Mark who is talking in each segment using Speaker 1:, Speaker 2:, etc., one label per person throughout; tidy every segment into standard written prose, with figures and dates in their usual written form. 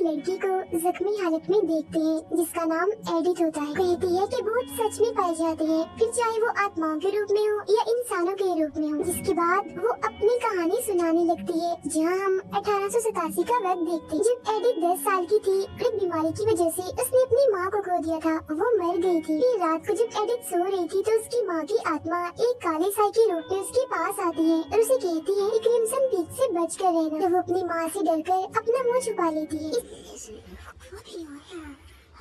Speaker 1: लड़की को जख्मी हालत में देखते हैं जिसका नाम एडिथ होता है। कहती है कि भूत सच में पाए जाते हैं, फिर चाहे वो आत्माओं के रूप में हो या इंसानों के रूप में हो। जिसके बाद वो अपनी कहानी सुनाने लगती है, जहाँ हम 1887 का वक्त देखते हैं, जब एडिथ 10 साल की थी। एक बीमारी की वजह से उसने अपनी माँ को खो दिया था, वो मर गई थी। फिर रात को जब एडिथ सो रही थी तो उसकी माँ की आत्मा एक काले साई के रूप में उसके पास आती है और उसे कहती है कि क्रिम्सन पीक से बच कर रहना। तो वो अपनी माँ से डरकर अपना मुँह छुपा लेती है।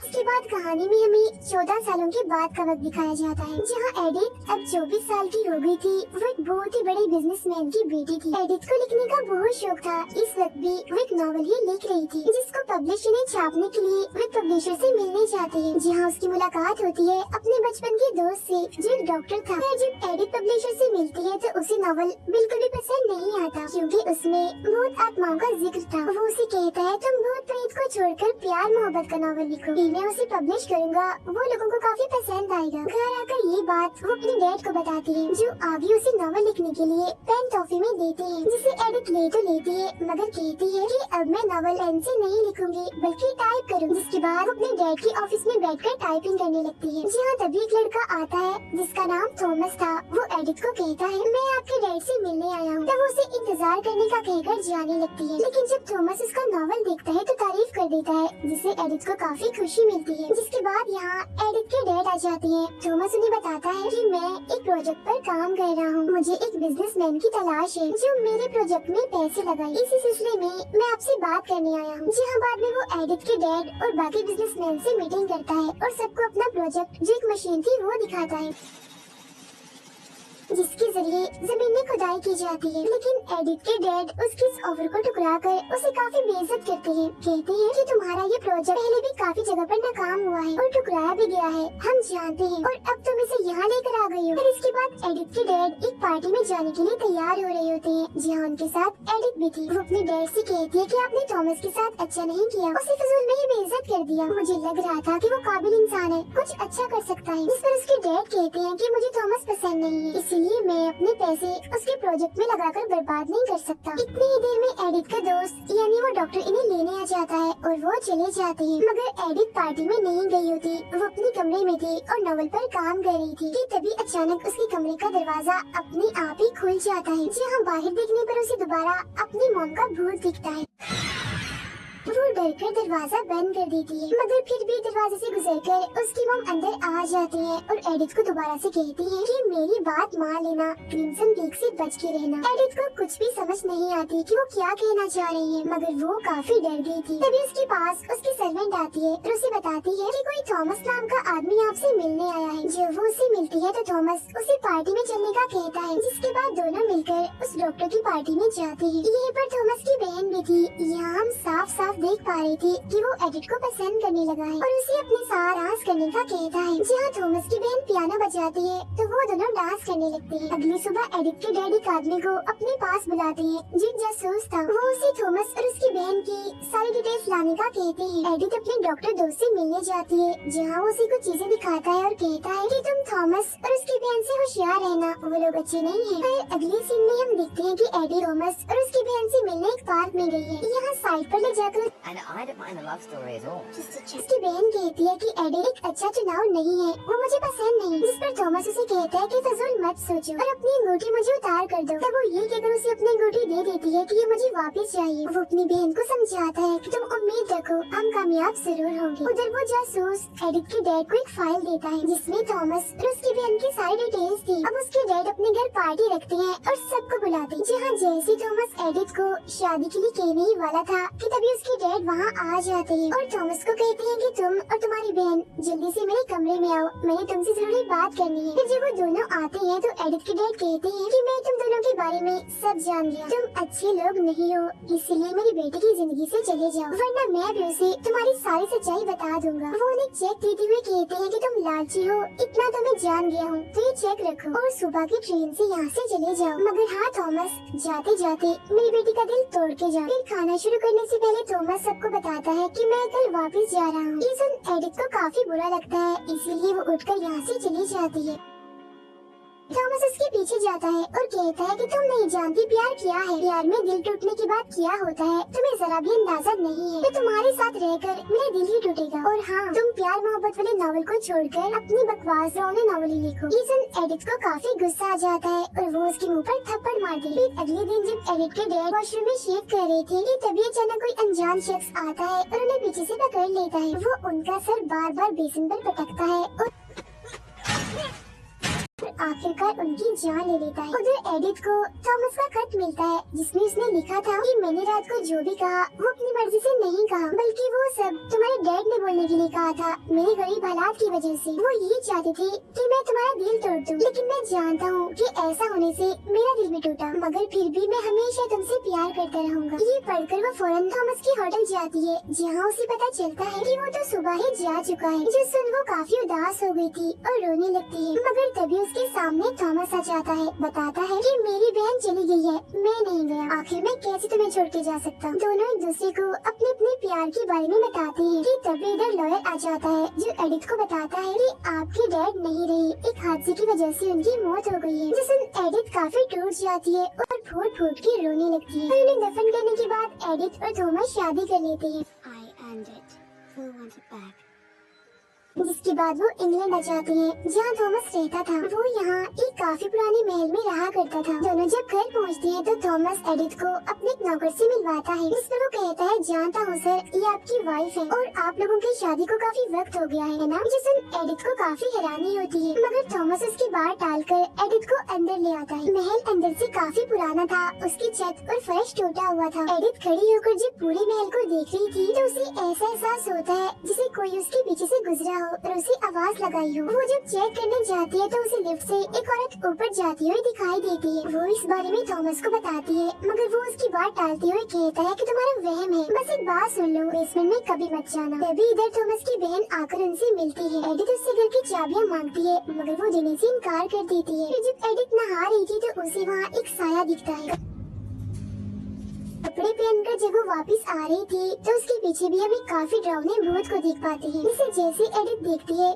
Speaker 1: इसके बाद कहानी में हमें 14 सालों के बाद का वक्त दिखाया जाता है, जहाँ एडिथ अब 24 साल की हो गई थी। वो एक बहुत ही बड़े बिजनेसमैन की बेटी थी। एडिथ को लिखने का बहुत शौक था। इस वक्त भी वो एक नॉवल ही लिख रही थी, जिसको पब्लिशर ने छापने के लिए वो पब्लिशर से मिलने जाती है, जहाँ उसकी मुलाकात होती है अपने बचपन के दोस्त से, जो एक डॉक्टर था। फिर जब एडिथ पब्लिशर से मिलती है तो उसे नॉवल बिल्कुल भी पसंद नहीं आता, क्योंकि उसमें भूत आत्माओं का जिक्र था। वो उसे कहता है, तुम भूत प्रेत को छोड़कर प्यार मोहब्बत का नॉवल लिखो, मैं उसे पब्लिश करूँगा, वो लोगों को काफी पसंद आएगा। घर आकर ये बात वो अपने डैड को बताती है, जो आगे उसे नॉवल लिखने के लिए पेन टॉफी में देते हैं, जिसे एडिथ ले तो लेती है, मगर कहती है कि अब मैं नॉवल पेन से नहीं लिखूंगी बल्कि टाइप करूँगी। जिसके बाद अपने डैड के ऑफिस में बैठकर टाइपिंग करने लगती है, जहाँ तभी एक लड़का आता है जिसका नाम थॉमस था। वो एडिथ को कहता है, मैं आपके डैड से मिलने आया हूँ। तब उसे इंतजार करने का कहकर जाने लगती है, लेकिन जब थॉमस उसका नॉवल देखता है तो तारीफ कर देता है, जिससे एडिथ को काफी खुशी मिलती है। जिसके बाद यहाँ एडिथ के डैड आ जाते हैं। थॉमस उन्हें बताता है कि मैं एक प्रोजेक्ट पर काम कर रहा हूँ, मुझे एक बिजनेसमैन की तलाश है जो मेरे प्रोजेक्ट में पैसे लगाए। इसी सिलसिले में मैं आपसे बात करने आया हूँ। जहाँ बाद में वो एडिथ के डैड और बाकी बिजनेसमैन से मीटिंग करता है और सबको अपना प्रोजेक्ट, जो एक मशीन थी, वो दिखाता है, जिसके जरिए जमीन में खुदाई की जाती है। लेकिन एडिथ के डैड उसकी इस ऑफर को ठुकरा कर उसे काफी बेइज्जत करते हैं। कहते हैं कि तुम्हारा ये प्रोजेक्ट पहले भी काफी जगह पर नाकाम हुआ है और ठुकराया भी गया है, हम जानते हैं, और अब तुम इसे यहाँ लेकर आ गई हो। फिर इसके बाद एडिथ के डैड एक पार्टी में जाने के लिए तैयार हो रहे होते हैं, जहाँ उनके साथ एडिथ भी थी। वो अपने डैड से कहती है कि आपने थॉमस के साथ अच्छा नहीं किया, उसे फिजूल में ही बेइज्जत कर दिया। मुझे लग रहा था कि वो काबिल इंसान है, कुछ अच्छा कर सकता है। जिस पर उसके डैड कहते हैं कि मुझे थॉमस पसंद नहीं है, इसलिए मैं अपने पैसे उसके प्रोजेक्ट में लगाकर बर्बाद नहीं कर सकता। इतनी ही देर में एडिथ का दोस्त यानी वो डॉक्टर इन्हें लेने आ जाता है और वो चले जाते हैं। मगर एडिथ पार्टी में नहीं गई होती, वो अपने कमरे में थी और नॉवल पर काम कर रही थी कि तभी अचानक उसके कमरे का दरवाजा अपने आप ही खुल जाता है, जहाँ बाहर देखने पर उसे दोबारा अपनी मॉम का भूत दिखता है। वो डरकर दरवाजा बंद कर देती है, मगर फिर भी दरवाजे से गुजरकर उसकी मॉम अंदर आ जाती है और एडिथ को दोबारा से कहती है कि मेरी बात मान लेना, क्रिम्सन पीक से बच के रहना। एडिथ को कुछ भी समझ नहीं आती कि वो क्या कहना चाह रही है, मगर वो काफी डर गई थी। तभी उसके पास उसकी सर्वेंट आती है और उसे बताती है कि कोई थॉमस नाम का आदमी आपसे मिलने आया है। जब वो उससे मिलती है तो थॉमस उसे पार्टी में चलने का कहता है, जिसके बाद दोनों मिलकर उस डॉक्टर की पार्टी में जाते हैं। यहीं पर थॉमस की बहन भी थी। यहाँ हम साफ साफ देख पा रही थी कि वो एडिथ को पसंद करने लगा है और उसे अपने साथ डांस करने का कहता है। जहाँ थॉमस की बहन पियानो बजाती है तो वो दोनों डांस करने लगते हैं। अगली सुबह एडिथ के डैडी एक आदमी को अपने पास बुलाते हैं, जो जासूस था। वो उसे थॉमस और उसकी बहन की सारी डिटेल्स लाने का कहते हैं। एडिथ अपने डॉक्टर दोस्त से मिलने जाती है, जहाँ वो उसे कुछ चीजें दिखाता है और कहता है कि तुम थॉमस और उसकी बहन से होशियार रहना, वो लोग अच्छे नहीं है। फिर अगले सीन में हम देखते हैं कि एडी थॉमस और उसकी बहन से मिलने एक पार्क में गई है। यहाँ साइड पर ले जाकर
Speaker 2: I don't mind the love story at all.
Speaker 1: उसकी बहन कहती है कि एडी एक अच्छा चुनाव नहीं है, वो मुझे पसंद नहीं। जिस पर थॉमस उसे कहता है कि फजूल मत सोचो और अपनी अंगूठी मुझे उतार कर दो। तब वो ये कहकर उसे अपनी अंगूठी दे देती है कि ये मुझे वापस चाहिए। वो अपनी बहन को समझाता है कि तुम उम्मीद रखो, हम कामयाब जरूर होंगे। उधर वो जासूस एडिथ के डैड को एक फाइल देता है, जिसमें थॉमस और उसकी बहन की सारी डिटेल्स थी। अब उसके डैड अपने घर पार्टी रखते हैं और सबको बुलाते हैं। जहाँ जैसे थॉमस एडिथ को शादी के लिए कहने ही वाला था कि तभी उसके डैड वहाँ आ जाते हैं और थॉमस को कहते हैं कि तुम और तुम्हारी बहन जल्दी से मेरे कमरे में आओ, मैंने तुमसे जरूरी बात करनी है। फिर जब वो दोनों आते हैं तो एडिथ के डैड कहते हैं कि मैं तुम दोनों के बारे में सब जान गया, तुम अच्छे लोग नहीं हो, इसलिए मेरी बेटी की जिंदगी से चले जाओ, वरना मैं भी उसे तुम्हारी सारी सच्चाई बता दूंगा। वो उन्हें चेक देते हुए कहते हैं कि तुम लालची हो, इतना तो मैं जान गया हूँ, तो ये चेक रखो और सुबह की ट्रेन से यहाँ से चले जाओ। मगर हाँ थॉमस, जाते जाते मेरी बेटी का दिल तोड़ के जाओ। फिर खाना शुरू करने से पहले थॉमस सबको बताता है कि मैं कल वापस जा रहा हूँ। ये सुन एडिथ को काफी बुरा लगता है, इसीलिए वो उठकर यहाँ से चली जाती है। थॉमस उसके पीछे जाता है और कहता है कि तुम नहीं जानती प्यार क्या है। प्यार में दिल टूटने के बाद क्या होता है तुम्हें जरा भी अंदाजा नहीं है। तो तुम्हारे साथ रहकर मेरा दिल ही टूटेगा। और हाँ, तुम प्यार मोहब्बत वाले नॉवल को छोड़कर अपनी बकवास रोने नॉवल ही लिखो। ये सुन एडिथ को काफी गुस्सा आ जाता है और वो उसके मुंह पर थप्पड़ मार दी। फिर अगले दिन जब एडिथ के डैड वॉशरूम में शेव कर रहे थे कि तभी अचानक कोई अनजान शख्स आता है और उन्हें पीछे से पकड़ लेता है। वो उनका सर बार बार बेसिन पर पटकता है और आखिरकार उनकी जान ले लेता है। उधर एडिथ को थॉमस का खत मिलता है जिसमें उसने लिखा था कि मैंने रात को जो भी कहा वो अपनी मर्जी से नहीं कहा, बल्कि वो सब तुम्हारे डैड ने बोलने के लिए कहा था। मेरे गरीब हालात की वजह से वो ये चाहते थे कि मैं तुम्हारा दिल तोड़ दूं, लेकिन मैं जानता हूँ कि ऐसा होने से मेरा दिल भी टूटा, मगर फिर भी मैं हमेशा तुमसे प्यार करता रहूंगा। ये पढ़कर वो फौरन थॉमस की होटल जाती है जहाँ उसे पता चलता है कि वो तो सुबह ही जा चुका है। जो सुन वो काफी उदास हो गई थी और रोने लगती है, मगर तभी उसके सामने थॉमस आ जाता है, बताता है कि मेरी बहन चली गई है, मैं नहीं गया। आखिर मैं कैसे तुम्हें छोड़ के जा सकता हूँ। दोनों एक दूसरे को अपने अपने प्यार के बारे में बताते हैं कि तभी इधर लॉयर आ जाता है जो एडिथ को बताता है कि आपके डैड नहीं रहे, एक हादसे की वजह से उनकी मौत हो गई है। जिसमें एडिथ काफी टूट जाती है और फूट फूट के रोने लगती है। उन्हें दफन करने के बाद एडिथ और थॉमस शादी कर लेते हैं। जिसके बाद वो इंग्लैंड आ जाते हैं जहाँ थॉमस रहता था। वो यहाँ एक काफी पुराने महल में रहा करता था। दोनों जब घर पहुँचते हैं तो थॉमस एडिथ को अपने एक नौकर से मिलवाता है, जिसमें वो कहता है जानता हूँ सर, ये आपकी वाइफ है और आप लोगों की शादी को काफी वक्त हो गया है ना। जिसमें एडिथ को काफी हैरानी होती है, मगर थॉमस उसकी बात टालकर एडिथ को अंदर ले आता है। महल अंदर से काफी पुराना था, उसकी छत और फर्श टूटा हुआ था। एडिथ खड़ी होकर जब पूरे महल को देख रही थी तो उसे ऐसा एहसास होता है जिसे कोई उसके पीछे से गुजरा और उसे आवाज लगाई हो। वो जब चेक करने जाती है तो उसे लिफ्ट से एक औरत ऊपर जाती हुई दिखाई देती है। वो इस बारे में थॉमस को बताती है, मगर वो उसकी बात टालते हुए कहता है कि तुम्हारा वहम है, बस एक बात सुन लो, बेसमेंट में कभी मत जाना। तभी इधर थॉमस की बहन आकर उनसे मिलती है। एडिथ उससे घर की चाबियां मांगती है, मगर वो देने से इनकार कर देती है। फिर जब एडिथ नहा रही थी तो उसे वहाँ एक साया दिखता है। कपड़े पहनकर जब वो वापस आ रही थी तो उसके पीछे भी हम एक काफी डरावने भूत को देख पाते हैं, जिसे जैसे एडिथ देखती है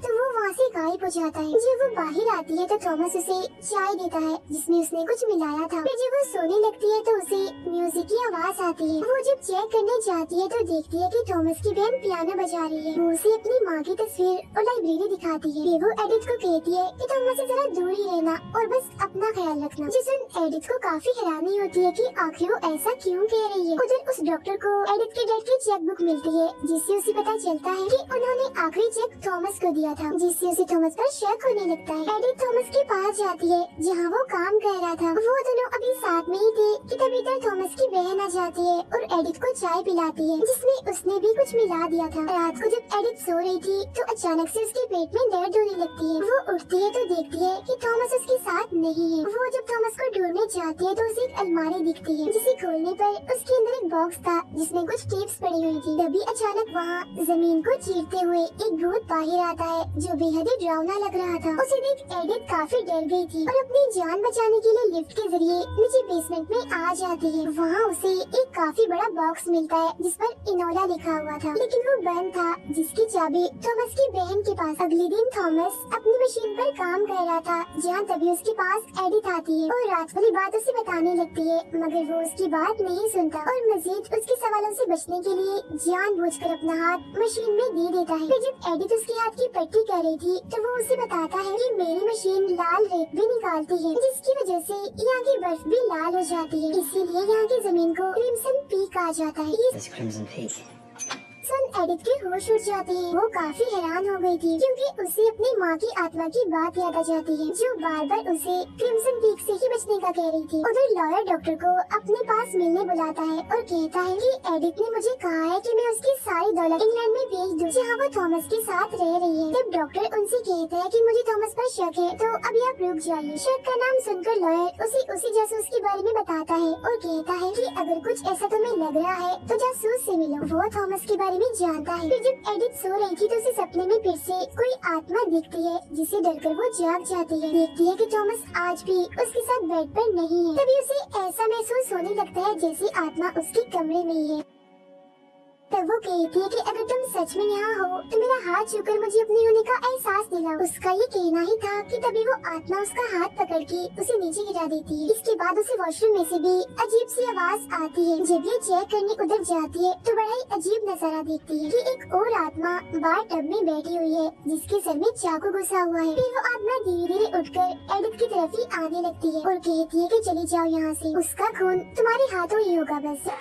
Speaker 1: तो वो वहाँ से गायब हो जाता है। जब वो बाहर आती है तो थॉमस उसे चाय देता है जिसमें उसने कुछ मिलाया था। फिर जब वो सोने लगती है तो उसे म्यूजिक की आवाज आती है। वो जब चेक करने जाती है तो देखती है कि थॉमस की बहन पियानो बजा रही है। वो उसे अपनी माँ की तस्वीर और लाइब्रेरी दिखाती है। फिर वो एडिथ को कहती है कि तुम मुझसे जरा दूर ही रहना और बस अपना ख्याल रखना। जिसमें एडिथ को काफी हैरानी होती है कि आखिर वो ऐसा क्यों कह रही है। उधर उस डॉक्टर को एडिथ के डैड की चेकबुक मिलती है जिससे उसे पता चलता है कि उन्होंने आखिरी चेक थॉमस को दिया था, जिससे उसे थॉमस पर शक होने लगता है। एडिथ थॉमस के पास जाती है जहाँ वो काम कर रहा था। वो दोनों अभी साथ में ही थे कि तभी इधर थॉमस की बहन आ जाती है और एडिथ को चाय पिलाती है जिसमें उसने भी कुछ मिला दिया था। रात को जब एडिथ सो रही थी तो अचानक से उसके पेट में दर्द होने लगती है। वो उठती है तो देखती है कि थॉमस उसके साथ नहीं है। वो जब थॉमस को ढूंढने जाती है तो उसे एक अलमारी दिखती है जिसे खोलने पर उसके अंदर एक बॉक्स था जिसमें कुछ टेप्स पड़ी हुई थी। तभी अचानक वहाँ जमीन को चीरते हुए एक भूत बाहर आता है जो बेहद ही डरावना लग रहा था। उसे देख एडिथ काफी डर गई थी और अपनी जान बचाने के लिए लिफ्ट के जरिए नीचे बेसमेंट में आ जाती है। वहाँ उसे एक काफी बड़ा बॉक्स मिलता है जिस पर इनोला लिखा हुआ था, लेकिन वो बंद था, जिसकी चाबी थॉमस की बहन के पास। अगले दिन थॉमस अपनी मशीन पर काम कर रहा था जहाँ तभी उसके पास एडिथ आती है और रात वाली बात उसे बताने लगती है, मगर वो उसकी बात नहीं सुनता और मजीद उसके सवालों से बचने के लिए जानबूझकर अपना हाथ मशीन में दे देता है। फिर जब एडिथ उसके हाथ की पट्टी कर रही थी तो वो उसे बताता है कि मेरी मशीन लाल रेत भी निकालती है जिसकी वजह से यहाँ की बर्फ भी लाल हो जाती है, इसीलिए यहाँ की जमीन को क्रिम्सन पीक कहा जाता है।
Speaker 2: This Crimson Peak.
Speaker 1: एडिथ के होश उड़ जाते हैं। वो काफी हैरान हो गई थी क्योंकि उसे अपनी माँ की आत्मा की बात याद आ जाती है जो बार बार उसे क्रिम्सन पीक से ही बचने का कह रही थी। उधर लॉयर डॉक्टर को अपने पास मिलने बुलाता है और कहता है कि एडिथ ने मुझे कहा है कि मैं उसकी सारी दौलत इंग्लैंड में भेज दूं जहाँ वो थॉमस के साथ रह रही है। जब डॉक्टर उनसे कहता है कि मुझे थॉमस पर शक है तो अभी आप रुक जाइए। शक का नाम सुनकर लॉयर उसे उसी जासूस के बारे में बताता है और कहता है कि अगर कुछ ऐसा तुम्हें लग रहा है तो जासूस से मिलो, वो थॉमस के बारे में जानता है। फिर जब एडिथ सो रही थी तो उसे सपने में फिर से कोई आत्मा दिखती है जिसे डरकर वो जाग जाती है। देखती है कि थॉमस आज भी उसके साथ बेड पर नहीं है। तभी उसे ऐसा महसूस होने लगता है जैसे आत्मा उसके कमरे में ही है। तब वो कहती है कि अगर तुम सच में यहाँ हो तो मेरा हाथ छूकर मुझे अपने होने का एहसास दिलाओ। उसका ये कहना ही था कि तभी वो आत्मा उसका हाथ पकड़ के उसे नीचे गिरा देती है। इसके बाद उसे वॉशरूम में से भी अजीब सी आवाज आती है। जब ये चेक करने उधर जाती है तो बड़ा ही अजीब नजारा देखती है कि एक और आत्मा बार टब में बैठी हुई है जिसके सर में चाकू घुसा हुआ है। फिर वो आत्मा धीरे धीरे उठकर एडिथ की तरफ ही आने लगती है और कहती है कि चली जाओ यहाँ से, उसका खून तुम्हारे हाथों ही होगा बस।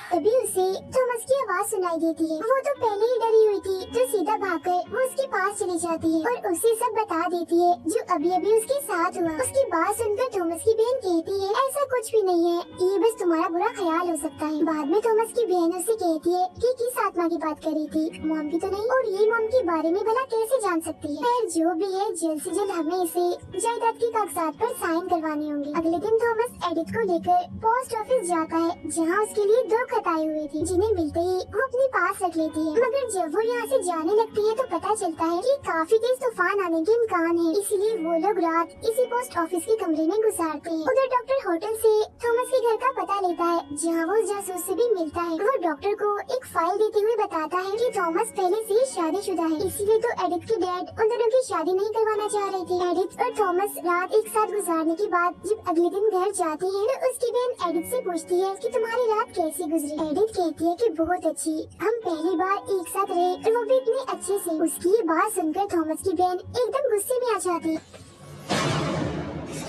Speaker 1: तभी उसे थॉमस की आवाज सुनाई देती है। वो तो पहले ही डरी हुई थी तो सीधा भागकर वो उसके पास चली जाती है और उसे सब बता देती है जो अभी अभी उसके साथ हुआ। उसकी बात सुनकर थॉमस की बहन कहती है ऐसा कुछ भी नहीं है, ये बस तुम्हारा बुरा ख्याल हो सकता है। बाद में थॉमस की बहन उससे कहती है कि किस आत्मा की बात कर रही थी, मॉम की तो नहीं, और ये मॉम के बारे में भला कैसे जान सकती है। खैर जो भी है, जल्द से जल्द हमें इसे जायदाद के कागजात पर साइन करवाने होंगे। अगले दिन थॉमस एडिथ को लेकर पोस्ट ऑफिस जाता है जहाँ उसके लिए 2 खत आए हुए थे जिन्हें मिलते ही वो अपने पास रख लेती है। मगर जब वो यहाँ से जाने लगती है तो पता चलता है कि काफी तेज तूफान आने के इम्कान है, इसीलिए वो लोग रात इसी पोस्ट ऑफिस के कमरे में गुजारते हैं। उधर डॉक्टर होटल से थॉमस के घर का पता लेता है जहाँ वो जासूस से भी मिलता है। वो डॉक्टर को एक फाइल देते हुए बताता है कि थॉमस पहले से शादीशुदा है, इसीलिए तो एडिथ के डैड उन दोनों की शादी नहीं करवाना चाह रहे थे। एडिथ और थॉमस रात एक साथ गुजारने के बाद जब अगले दिन घर जाती है तो उसकी बहन एडिथ से पूछती है कि तुम्हारी रात कैसी गुजरी। एडिथ कहती है कि बहुत अच्छी, हम पहली बार एक साथ रहे और वो भी इतने अच्छे से। उसकी ये बात सुनकर थॉमस की बहन एकदम गुस्से में आ जाती है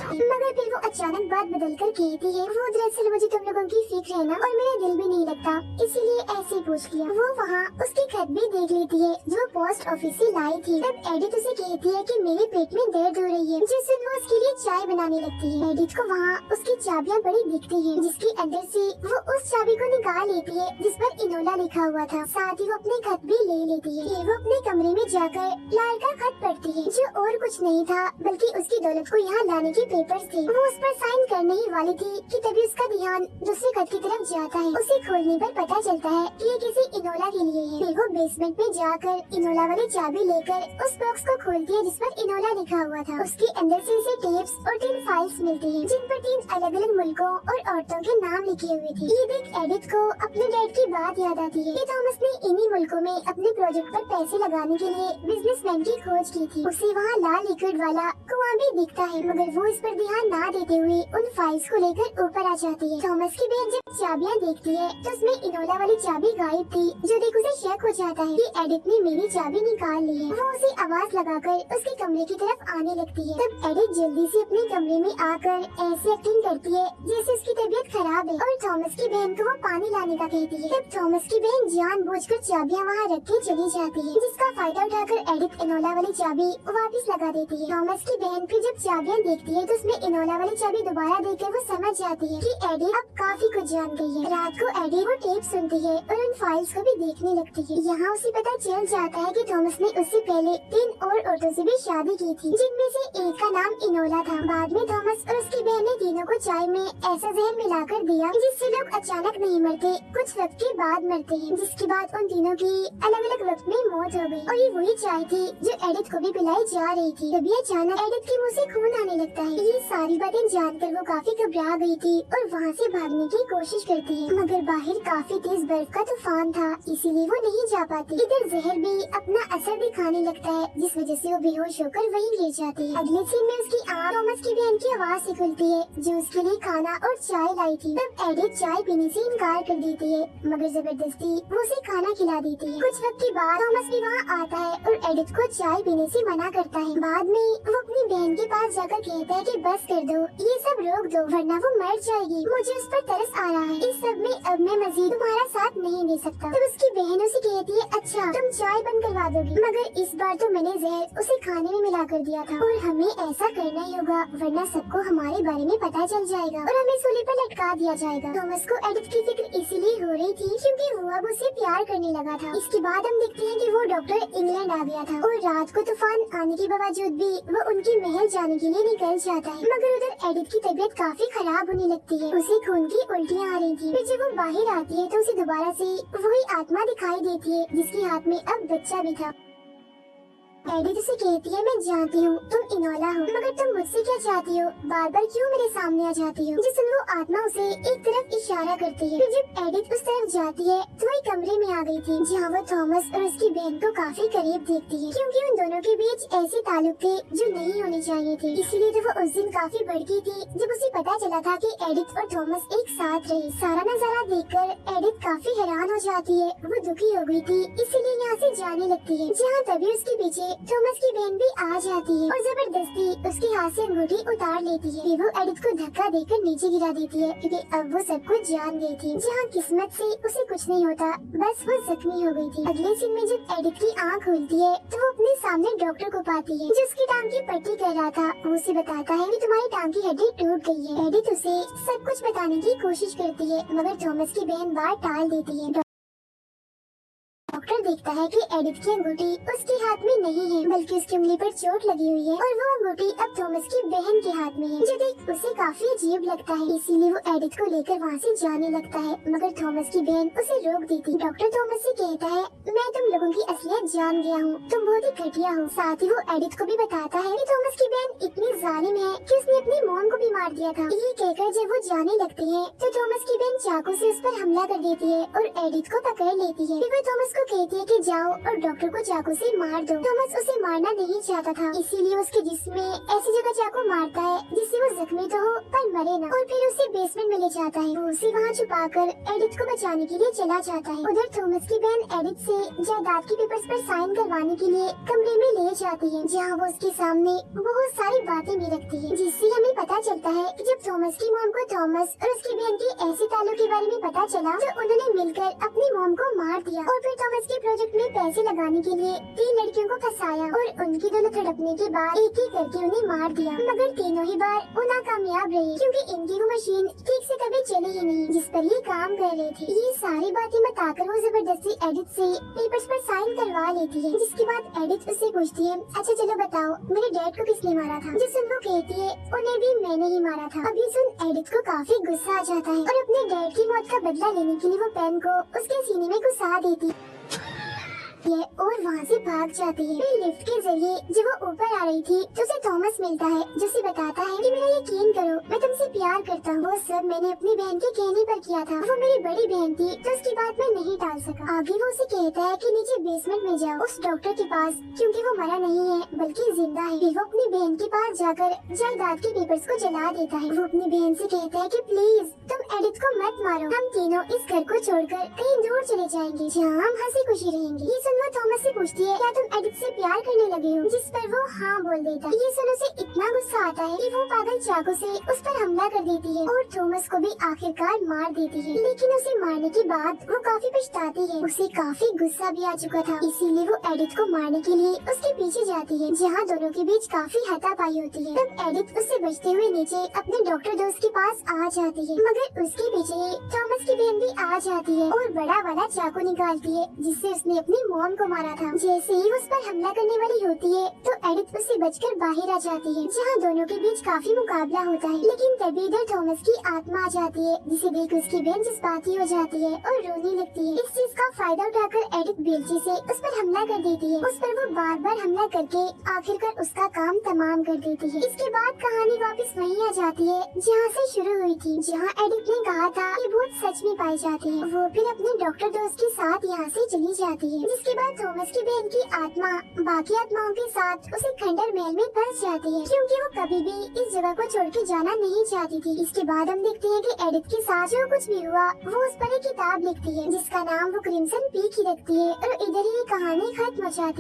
Speaker 1: मगर फिर वो अचानक बात बदलकर कहती है वो दरअसल मुझे तुम लोगों की फिक्र है ना और मेरा दिल भी नहीं लगता, इसीलिए ऐसे पूछ लिया। वो वहाँ उसके खत भी देख लेती है जो पोस्ट ऑफिस से लाई थी। तब एडिथ उसे कहती है कि मेरे पेट में दर्द हो रही है, जिस दिन वो उसके लिए चाय बनाने लगती है। एडिथ को वहाँ उसकी चाबियाँ बड़ी दिखती है जिसके अंदर से वो उस चाबी को निकाल लेती है जिस पर इनोला लिखा हुआ था। साथ ही वो अपने खत भी ले लेती है। फिर वो अपने कमरे में जाकर लाल का खत पढ़ती है जो और कुछ नहीं था बल्कि उसकी दौलत को यहाँ लाने के पेपर्स थे। वो उस पर साइन करने ही वाली थी कि तभी उसका ध्यान दूसरे खत की तरफ जाता है। उसे खोलने पर पता चलता है कि ये किसी इनोला के लिए है। फिर वो बेसमेंट में जाकर इनोला वाली चाबी लेकर उस बॉक्स को खोलती है जिस पर इनोला लिखा हुआ था। उसके अंदर से उसे टेप्स और 3 फाइल्स मिलती हैं जिन पर 3 अलग अलग मुल्कों और औरतों के नाम लिखे हुए थे। ये देख एडिथ को अपने डैड की बात याद आती है कि थॉमस ने इन्हीं मुल्कों में अपने प्रोजेक्ट पर पैसे लगाने के लिए बिजनेसमैन की खोज की थी। उसे वहाँ लाल लिक्विड वाला कुआं भी दिखता है मगर वो इस पर ध्यान ना देते हुए उन फाइल्स को लेकर ऊपर आ जाती है। थॉमस की बहन जब चाबियाँ देखती है तो उसमें इनोला वाली चाबी गायब थी जो देख उसे शक हो जाता है कि एडिथ ने मेरी चाबी निकाल ली है। वो उसे आवाज लगाकर उसके कमरे की तरफ आने लगती है। तब एडिथ जल्दी से अपने कमरे में आकर ऐसी एक्टिंग करती है जैसे उसकी तबीयत खराब है और थॉमस की बहन को वो पानी लाने का कहती है। तब थॉमस की बहन जानबूझकर चाबियाँ वहाँ रख के चली जाती है जिसका फायदा उठाकर एडिथ इनोला वाली चाबी वापस लगा देती है। थॉमस की बहन फिर जब चाबियाँ देखती है तो उसमें इनोला वाली चाबी दोबारा देखकर वो समझ जाती है कि एडी अब काफी कुछ जान गई है। रात को एडी वो टेप सुनती है और उन फाइल्स को भी देखने लगती है। यहाँ उसे पता चल जाता है कि थॉमस ने उससे पहले 3 और औरतों से भी शादी की थी जिनमें से एक का नाम इनोला था। बाद में थॉमस और उसकी बहन ने तीनों को चाय में ऐसा जहर मिलाकर दिया जिससे लोग अचानक नहीं मरते, कुछ वक्त के बाद मरते हैं। जिसके बाद उन तीनों की अलग अलग वक्त में मौत हो गई और ये वही चाय थी जो एडिथ को भी पिलाई जा रही थी। तभी अचानक एडिथ के मुँह से खून आने लगता है। ये सारी बातें जानकर वो काफी घबरा गई थी और वहाँ से भागने की कोशिश करती है मगर बाहर काफी तेज बर्फ का तूफान था इसीलिए वो नहीं जा पाती। इधर जहर भी अपना असर दिखाने लगता है जिस वजह से वो बेहोश होकर वहीं गिर जाती है। अगले सीन में उसकी आँख थॉमस की बहन की आवाज से खुलती है जो उसके लिए खाना और चाय लाई थी। तब एडिथ चाय पीने से इनकार कर देती है मगर जबरदस्ती वो उसे खाना खिला देती है। कुछ वक्त के बाद थॉमस भी वहाँ आता है और एडिथ को चाय पीने से मना करता है। बाद में वो अपनी बहन के पास जाकर कहता है कि बस कर दो, ये सब रोक दो वरना वो मर जाएगी, मुझे उस पर तरस आ रहा है, इस सब में अब मैं मजीद तुम्हारा साथ नहीं दे सकता। तब उसकी बहन उसे कहती है अच्छा तुम चाय बंद करवा दोगी मगर इस बार तो मैंने जहर उसे खाने में मिला कर दिया था और हमें ऐसा करना ही होगा वरना सबको हमारे बारे में पता चल जाएगा और हमें सूली पर लटका दिया जाएगा। थॉमस को एडिथ की फिक्र इसीलिए हो रही थी क्योंकि वो अब उसे प्यार करने लगा था। इसके बाद हम देखते हैं कि वो डॉक्टर इंग्लैंड आ गया था और रात को तूफान आने के बावजूद भी वो उनकी महल जाने के लिए निकल जाता है मगर उधर एडिथ की तबीयत काफी खराब होने लगती है। उसे खून की उल्टियाँ आ रही थी। फिर जब वो बाहर आती है तो उसे दोबारा से वही आत्मा दिखाई देती है जिसके हाथ में अब बच्चा भी था। एडिथ उसे कहती है, मैं जानती हूँ तुम इनोला हो, मगर तुम मुझसे क्या चाहती हो? बार बार क्यों मेरे सामने आ जाती हो? जिससे वो आत्मा उसे एक तरफ इशारा करती है। फिर जब एडिथ उस तरफ जाती है तो वही कमरे में आ गई थी, जहाँ वो थॉमस और उसकी बहन को काफी करीब देखती है, क्योंकि उन दोनों के बीच ऐसे ताल्लुक थे जो नहीं होने चाहिए थे। इसीलिए तो वो उस दिन काफी भड़की थी जब उसे पता चला था कि एडिथ और थॉमस एक साथ रहे। सारा नजारा देखकर एडिथ काफी हैरान हो जाती है, वो दुखी हो गई थी, इसीलिए यहाँ से जाने लगती है। जहाँ तभी उसके पीछे थॉमस की बहन भी आ जाती है और जबरदस्ती उसके हाथ से अंगूठी उतार लेती है। फिर वो एडिथ को धक्का देकर नीचे गिरा देती है, क्योंकि अब वो सब कुछ जान गई थी। जहाँ किस्मत से उसे कुछ नहीं होता, बस वो जख्मी हो गई थी। अगले सीन में जब एडिथ की आँख खुलती है तो वो अपने सामने डॉक्टर को पाती है, जो उसकी टांग की पट्टी कर रहा था। वो उसे बताता है कि तुम्हारी टांग की हड्डी टूट गई है। एडिथ उसे सब कुछ बताने की कोशिश करती है, मगर थॉमस की बहन बात टाल देती है। डॉक्टर देखता है कि एडिथ की अंगूठी उसके हाथ में नहीं है, बल्कि उसकी उंगली पर चोट लगी हुई है और वो अंगूठी अब थॉमस की बहन के हाथ में है, जो देख उसे काफी अजीब लगता है। इसीलिए वो एडिथ को लेकर वहाँ से जाने लगता है, मगर थॉमस की बहन उसे रोक देती। डॉक्टर थॉमस से कहता है, मैं तुम लोगों की असलियत जान गया हूँ, तुम बहुत ही घटिया हो। साथ ही वो एडिथ को भी बताता है कि थॉमस की बहन इतनी जालिम है कि उसने अपनी मॉम को भी मार दिया था। ये कहकर जब वो जाने लगते हैं तो थॉमस की बहन चाकू से उस पर हमला कर देती है और एडिथ को पकड़ लेती है। फिर वो थॉमस को कहती है कि जाओ और डॉक्टर को चाकू से मार दो। थॉमस उसे मारना नहीं चाहता था, इसीलिए उसके जिस्म में ऐसी जगह चाकू मारता है जिससे वो जख्मी तो हो पर मरे ना, और फिर उसे बेसमेंट में ले जाता है। वो उसे वहाँ छुपाकर एडिथ को बचाने के लिए चला जाता है। उधर थॉमस की बहन एडिथ से जायदाद के पेपर्स पर साइन करवाने के लिए कमरे में ले जाती है, जहाँ वो उसके सामने बहुत सारी बातें भी रखती है, जिससे हमें पता चलता है कि जब थॉमस की मॉम को थॉमस और उसकी बहन के ऐसे ताल्लुक के बारे में पता चला तो उन्होंने मिलकर अपनी मॉम को मार दिया और फिर थॉमस के प्रोजेक्ट में पैसे लगाने के लिए 3 लड़कियों को फंसाया और उनकी दोनों तड़पने के बाद एक एक करके उन्हें मार दिया, मगर तीनों ही बार वो नाकामयाब रहे, क्योंकि इनकी वो मशीन ठीक से कभी चली ही नहीं जिस पर ये काम कर रहे थे। ये सारी बातें बताकर वो जबरदस्ती एडिथ से पेपर्स पर साइन करवा लेती है, जिसके बाद एडिथ उससे पूछती है, अच्छा चलो बताओ मेरे डैड को किसने मारा था? जिससे वो कहती है, उन्हें भी मैंने ही मारा था। अभी सुन एडिथ को काफी गुस्सा आ जाता है और अपने डैड की मौत का बदला लेने के लिए वो पेन को उसके सीने में घुसा देती है और वहाँ से भाग जाती है। फिर लिफ्ट के जरिए जब वो ऊपर आ रही थी तो उसे थॉमस मिलता है, जो उसे बताता है कि मेरा यकीन करो, मैं तुमसे प्यार करता हूँ। वो सब मैंने अपनी बहन के कहने पर किया था। वो मेरी बड़ी बहन थी तो उसकी बात मैं नहीं टाल सका। आगे वो उसे कहता है कि नीचे बेसमेंट में जाओ उस डॉक्टर के पास, क्योंकि वो मरा नहीं है बल्कि जिंदा है। फिर वो अपनी बहन के पास जाकर जायदाद के पेपर्स को जला देता है। वो अपनी बहन से कहता है कि प्लीज तुम एडिथ को मत मारो, हम तीनों इस घर को छोड़कर कहीं दूर चले जाएंगे जहाँ हम हंसी खुशी रहेंगे। ये सुन वो थॉमस से पूछती है, क्या तुम एडिथ से प्यार करने लगे हो? जिस पर वो हाँ बोल देता है। ये सुन उसे इतना गुस्सा आता है कि वो पागल चाकू से उस पर हमला कर देती है और थॉमस को भी आखिरकार मार देती है। लेकिन उसे मारने के बाद वो काफी पछताती है, उसे काफी गुस्सा भी आ चुका था, इसीलिए वो एडिथ को मारने के लिए उसके पीछे जाती है, जहाँ दोनों के बीच काफी हाथापाई होती है। तब एडिथ उससे बचते हुए नीचे अपने डॉक्टर दोस्त के पास आ जाती है, मगर उसके पीछे थॉमस की बहन भी आ जाती है और बड़ा वाला चाकू निकालती है जिससे उसने अपनी मॉम को मारा था। जैसे ही उस पर हमला करने वाली होती है तो एडिथ उससे बचकर बाहर आ जाती है, जहाँ दोनों के बीच काफी मुकाबला होता है। लेकिन तभी इधर थॉमस की आत्मा आ जाती है, जिसे देख उसकी बहन जज्बाती हो जाती है और रोने लगती है। इस चीज का फायदा उठाकर एडिथ बेलची से उस पर हमला कर देती है। उस पर वो बार बार हमला करके आखिरकार उसका काम तमाम कर देती है। इसके बाद कहानी वापस वहीं आ जाती है जहाँ से शुरू हुई थी, जहाँ एडिथ ने कहा था कि भूत सच में पाए जाते हैं। वो फिर अपने डॉक्टर दोस्त के साथ यहाँ से चली जाती है, जिसके बाद थॉमस की बहन की आत्मा बाकी आत्माओं के साथ उसे खंडर महल में फंस जाती है, क्योंकि वो कभी भी इस जगह को छोड़ के जाना नहीं चाहती थी। इसके बाद हम देखते हैं कि एडिथ के साथ जो कुछ भी हुआ वो उस पर एक किताब लिखती है, जिसका नाम वो क्रिम्सन पीक ही रखती है और इधर ही ये कहानी खत्म हो जाती है।